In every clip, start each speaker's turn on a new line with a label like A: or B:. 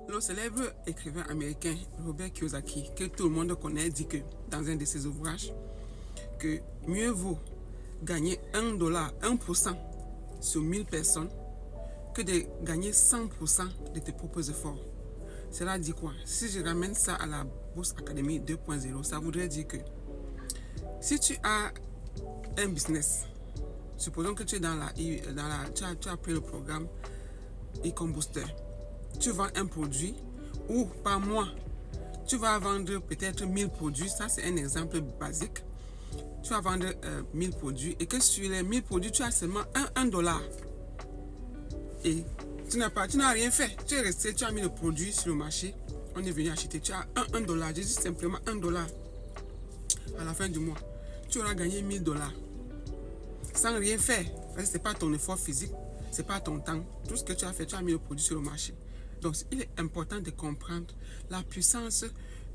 A: Le célèbre écrivain américain Robert Kiyosaki, que tout le monde connaît, dit que dans un de ses ouvrages, que mieux vaut gagner $1, 1% sur 1000 personnes que de gagner 100% de tes propres efforts. Cela dit quoi? Si je ramène ça à la Bourse Academy 2.0, ça voudrait dire que si tu as un business, supposons que tu es tu as pris le programme Ecom Booster, tu vends un produit ou par mois, tu vas vendre peut-être 1000 produits, ça c'est un exemple basique. Tu vas vendre 1000 produits et que sur les 1000 produits, tu as seulement $1. Et tu n'as rien fait. Tu es resté, tu as mis le produit sur le marché, on est venu acheter, tu as $1. Je dis simplement $1. À la fin du mois, tu auras gagné $1000 sans rien faire. Parce que ce n'est pas ton effort physique, ce n'est pas ton temps. Tout ce que tu as fait, tu as mis le produit sur le marché. Donc, il est important de comprendre la puissance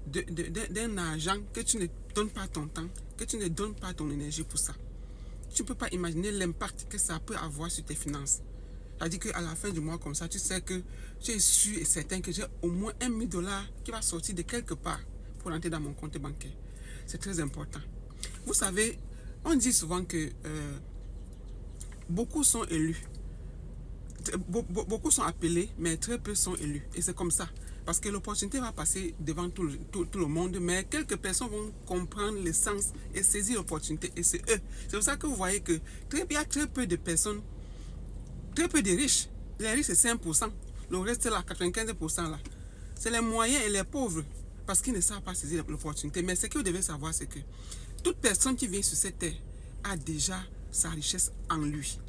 A: d'un argent que tu ne donnes pas ton temps, que tu ne donnes pas ton énergie pour ça. Tu ne peux pas imaginer l'impact que ça peut avoir sur tes finances. C'est-à-dire qu'à la fin du mois, comme ça, tu sais que tu es sûr et certain que j'ai au moins $1000 qui va sortir de quelque part pour entrer dans mon compte bancaire. C'est très important. Vous savez, on dit souvent que beaucoup sont élus. Beaucoup sont appelés, mais très peu sont élus. Et c'est comme ça. Parce que l'opportunité va passer devant tout le monde, mais quelques personnes vont comprendre le sens et saisir l'opportunité. Et c'est eux. C'est pour ça que vous voyez que il y a très peu de personnes, très peu de riches. Les riches, c'est 5%. Le reste, c'est là, 95% là. C'est les moyens et les pauvres. Parce qu'ils ne savent pas saisir l'opportunité. Mais ce que vous devez savoir, c'est que toute personne qui vient sur cette terre a déjà sa richesse en lui.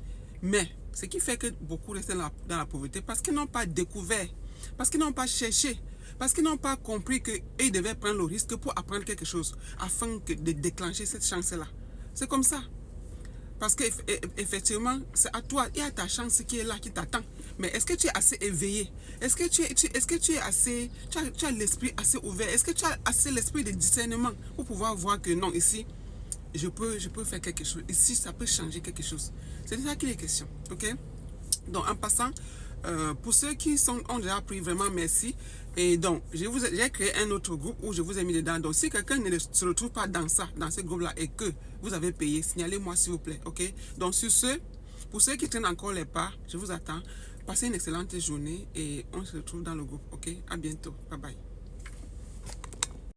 A: Mais ce qui fait que beaucoup restent dans la pauvreté, parce qu'ils n'ont pas découvert, parce qu'ils n'ont pas cherché, parce qu'ils n'ont pas compris qu'ils devaient prendre le risque pour apprendre quelque chose, afin de déclencher cette chance-là. C'est comme ça. Parce qu'effectivement, c'est à toi et à ta chance qui est là, qui t'attend. Mais est-ce que tu es assez éveillé? Est-ce que tu as l'esprit assez ouvert? Est-ce que tu as assez l'esprit de discernement pour pouvoir voir que non, ici, je peux faire quelque chose. Ici, ça peut changer quelque chose. C'est de ça qu'il est question. Ok? Donc, en passant, pour ceux qui ont déjà pris, vraiment merci. Et donc, j'ai créé un autre groupe où je vous ai mis dedans. Donc, si quelqu'un ne se retrouve pas dans ce groupe-là et que vous avez payé, signalez-moi s'il vous plaît. Ok? Donc, sur ce, pour ceux qui traînent encore les pas, je vous attends. Passez une excellente journée et on se retrouve dans le groupe. Ok? À bientôt. Bye bye.